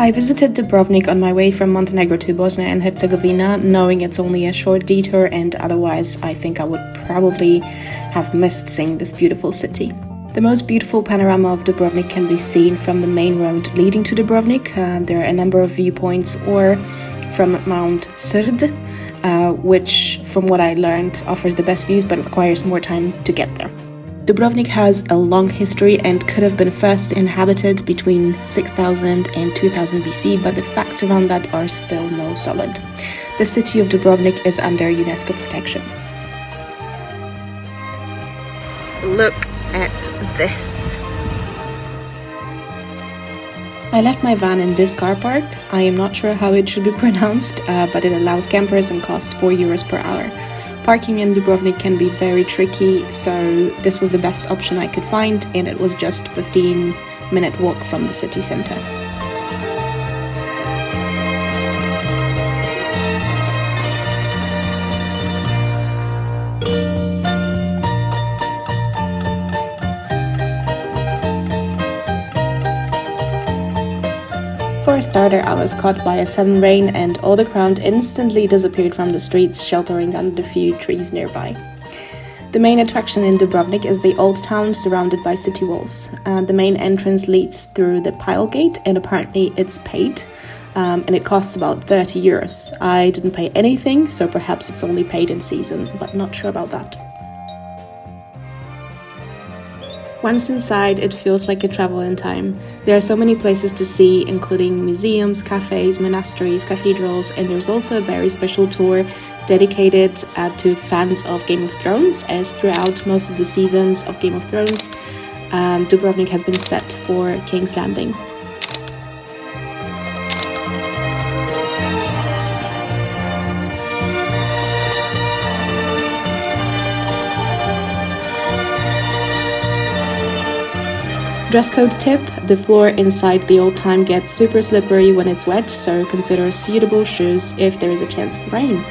I visited Dubrovnik on my way from Montenegro to Bosnia and Herzegovina, knowing it's only a short detour, and otherwise I think I would probably have missed seeing this beautiful city. The most beautiful panorama of Dubrovnik can be seen from the main road leading to Dubrovnik. There are a number of viewpoints, or from Mount Srd, which, from what I learned, offers the best views but requires more time to get there. Dubrovnik has a long history and could have been first inhabited between 6000 and 2000 BC, but the facts around that are still no solid. The city of Dubrovnik is under UNESCO protection. Look at this. I left my van in this car park. I am not sure how it should be pronounced, but it allows campers and costs €4 per hour. Parking in Dubrovnik can be very tricky, so this was the best option I could find, and it was just a 15-minute walk from the city center. For a starter, I was caught by a sudden rain and all the crowd instantly disappeared from the streets, sheltering under the few trees nearby. The main attraction in Dubrovnik is the old town surrounded by city walls. The main entrance leads through the Pile Gate, and apparently it's paid, and it costs about €30. I didn't pay anything, so perhaps it's only paid in season, but not sure about that. Once inside, it feels like a travel in time. There are so many places to see, including museums, cafes, monasteries, cathedrals, and there's also a very special tour dedicated to fans of Game of Thrones, as throughout most of the seasons of Game of Thrones, Dubrovnik has been set for King's Landing. Dress code tip: the floor inside the old town gets super slippery when it's wet, so consider suitable shoes if there is a chance of rain.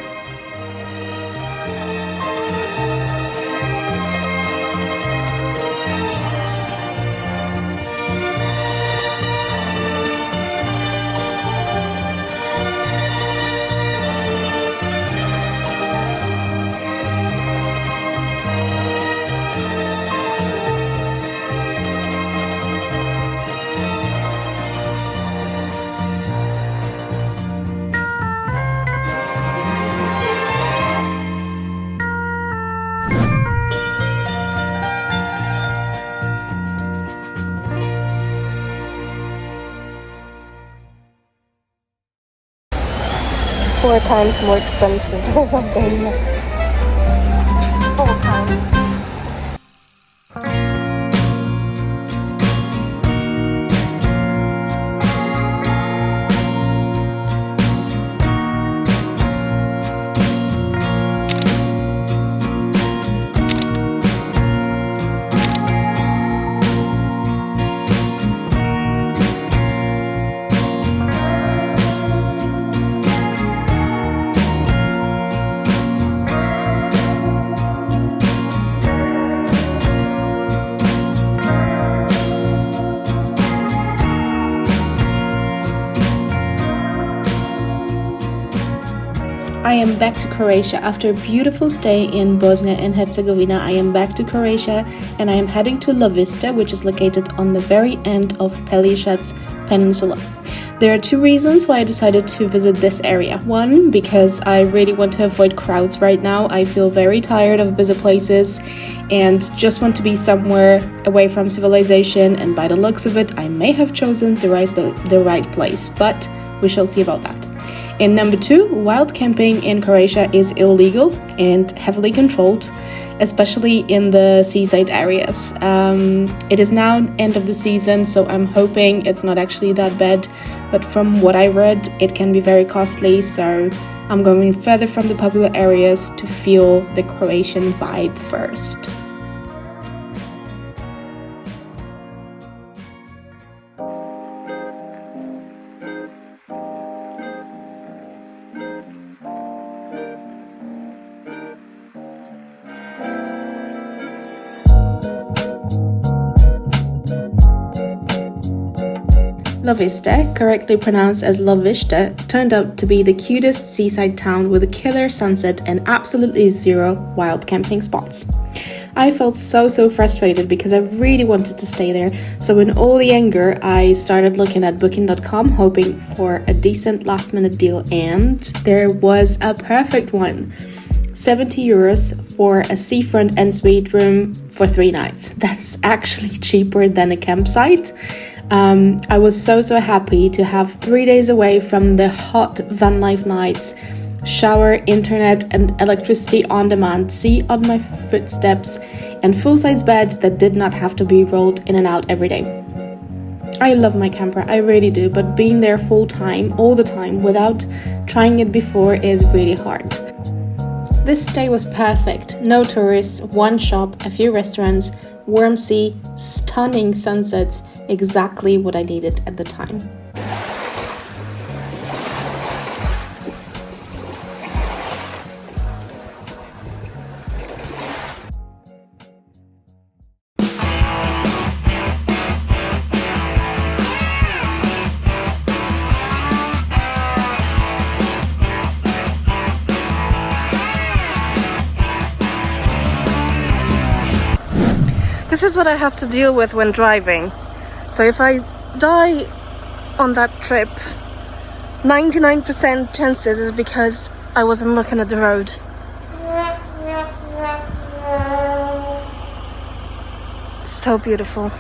Four times more expensive than Albania. 4 times. I am back to Croatia. After a beautiful stay in Bosnia and Herzegovina, I am back to Croatia and I am heading to La Vista, which is located on the very end of Pelješac Peninsula. There are 2 reasons why I decided to visit this area. One, because I really want to avoid crowds right now. I feel very tired of busy places and just want to be somewhere away from civilization, and by the looks of it, I may have chosen the right place, but we shall see about that. And number 2, wild camping in Croatia is illegal and heavily controlled, especially in the seaside areas. It is now end of the season, so I'm hoping it's not actually that bad, but from what I read, it can be very costly, so I'm going further from the popular areas to feel the Croatian vibe first. Loviste, correctly pronounced as Loviste, turned out to be the cutest seaside town with a killer sunset and absolutely zero wild camping spots. I felt so frustrated because I really wanted to stay there, so in all the anger I started looking at booking.com hoping for a decent last minute deal, and there was a perfect one. 70 euros for a seafront ensuite room for 3 nights. That's actually cheaper than a campsite. I was so happy to have 3 days away from the hot Vanlife nights, shower, internet and electricity on demand, sea on my footsteps, and full-size beds that did not have to be rolled in and out every day. I love my camper, I really do, but being there full time, all the time, without trying it before is really hard. This stay was perfect. No tourists, one shop, a few restaurants, warm sea, stunning sunsets, exactly what I needed at the time. This is what I have to deal with when driving. So if I die on that trip, 99% chances is because I wasn't looking at the road. So beautiful.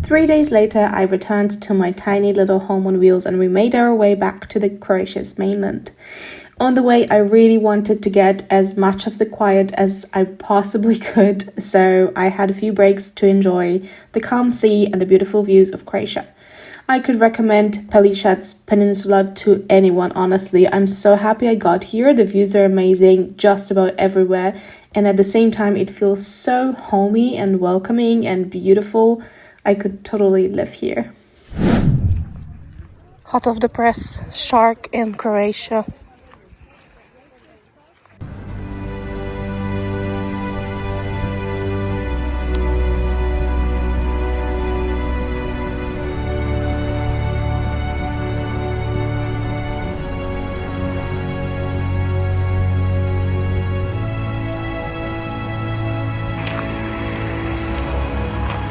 Three days later, I returned to my tiny little home on wheels and we made our way back to the Croatia's mainland. On the way, I really wanted to get as much of the quiet as I possibly could, so I had a few breaks to enjoy the calm sea and the beautiful views of Croatia. I could recommend Pelješac's Peninsula to anyone, honestly. I'm so happy I got here. The views are amazing just about everywhere, and at the same time, it feels so homey and welcoming and beautiful. I could totally live here. Hot off the press, shark in Croatia.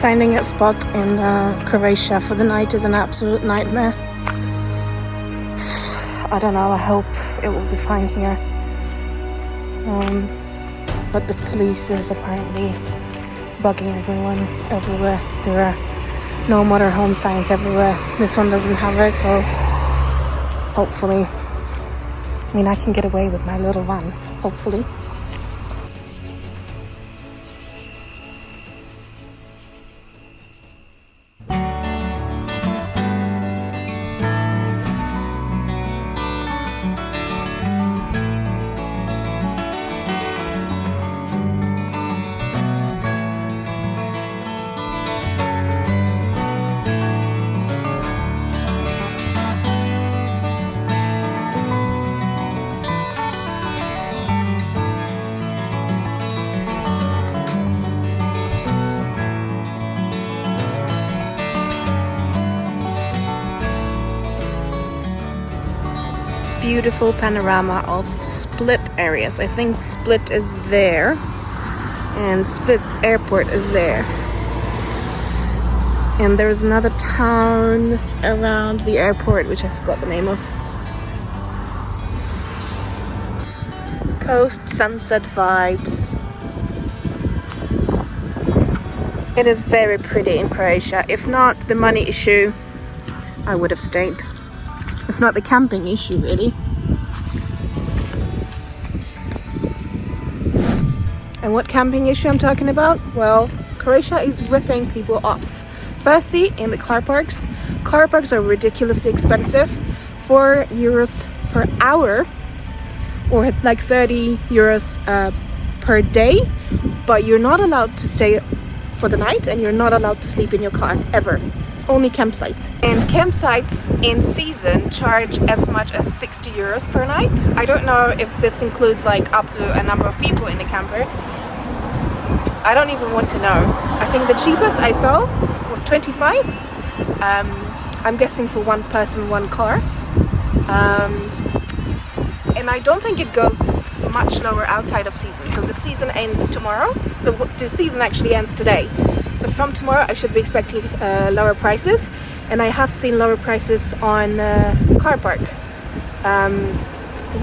Finding a spot in Croatia for the night is an absolute nightmare. I don't know, I hope it will be fine here. But the police is apparently bugging everyone everywhere. There are no motorhome signs everywhere. This one doesn't have it, so hopefully, I can get away with my little van, hopefully. Beautiful panorama of Split areas. I think Split is there and Split airport is there, and there's another town around the airport which I forgot the name of. Post sunset vibes. It is very pretty in Croatia. If not the money issue, I would have stayed. If not the camping issue, really. And what camping issue I'm talking about? Well, Croatia is ripping people off. Firstly, in the car parks. Car parks are ridiculously expensive. 4 euros per hour, or like 30 euros per day, but you're not allowed to stay for the night and you're not allowed to sleep in your car ever. Only campsites. And campsites in season charge as much as 60 euros per night. I don't know if this includes like up to a number of people in the camper. I don't even want to know. I think the cheapest I saw was 25. I'm guessing for one person, one car. And I don't think it goes much lower outside of season. So the season ends tomorrow. The season actually ends today. So from tomorrow I should be expecting lower prices. And I have seen lower prices on car park.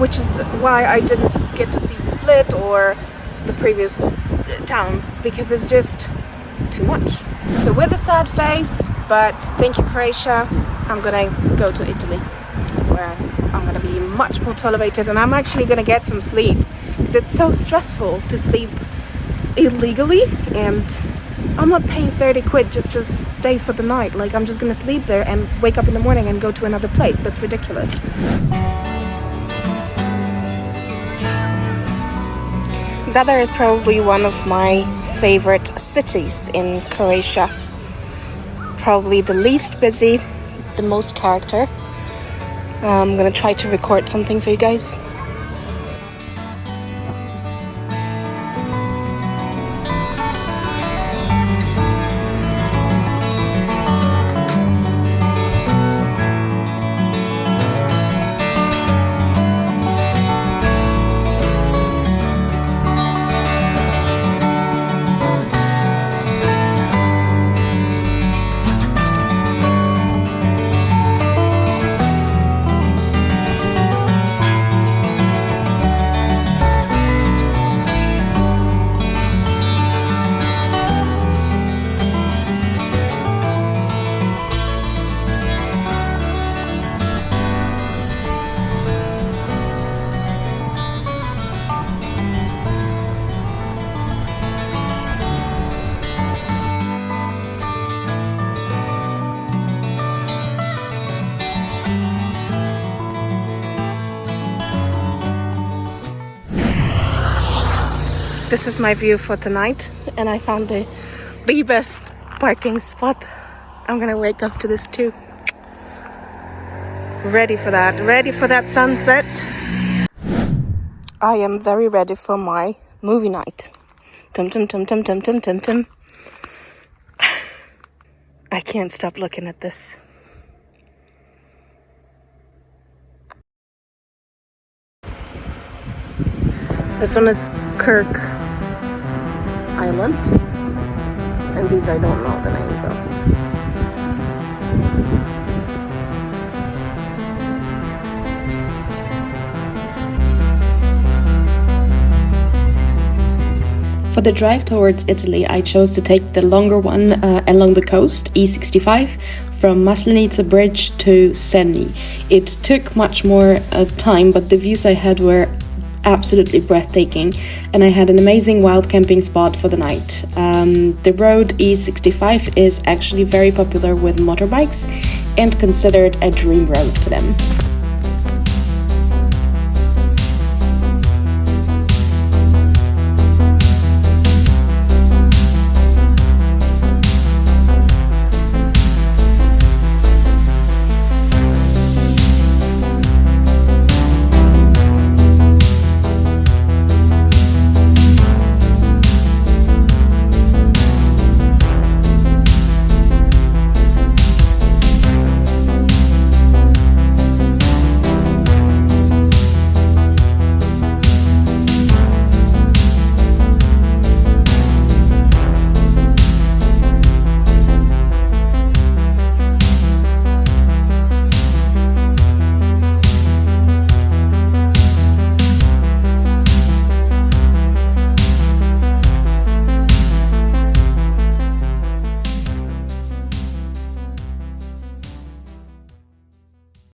Which is why I didn't get to see Split or the previous town, because it's just too much. So with a sad face, but thank you Croatia, I'm gonna go to Italy, where I'm gonna be much more tolerated, and I'm actually gonna get some sleep, because it's so stressful to sleep illegally, and I'm not paying 30 quid just to stay for the night. Like, I'm just gonna sleep there and wake up in the morning and go to another place. That's ridiculous. Zadar is probably one of my favorite cities in Croatia. Probably the least busy, the most character. I'm gonna try to record something for you guys. This is my view for tonight, and I found the best parking spot. I'm gonna wake up to this too. Ready for that sunset. I am very ready for my movie night. Tum tum tum tum tum tum tum tum. I can't stop looking at this. This one is Kirk Island, and these I don't know the names of. For the drive towards Italy, I chose to take the longer one along the coast, E65, from Maslenica Bridge to Scenic. It took much more time, but the views I had were absolutely breathtaking, and I had an amazing wild camping spot for the night. The road E65 is actually very popular with motorbikes and considered a dream road for them.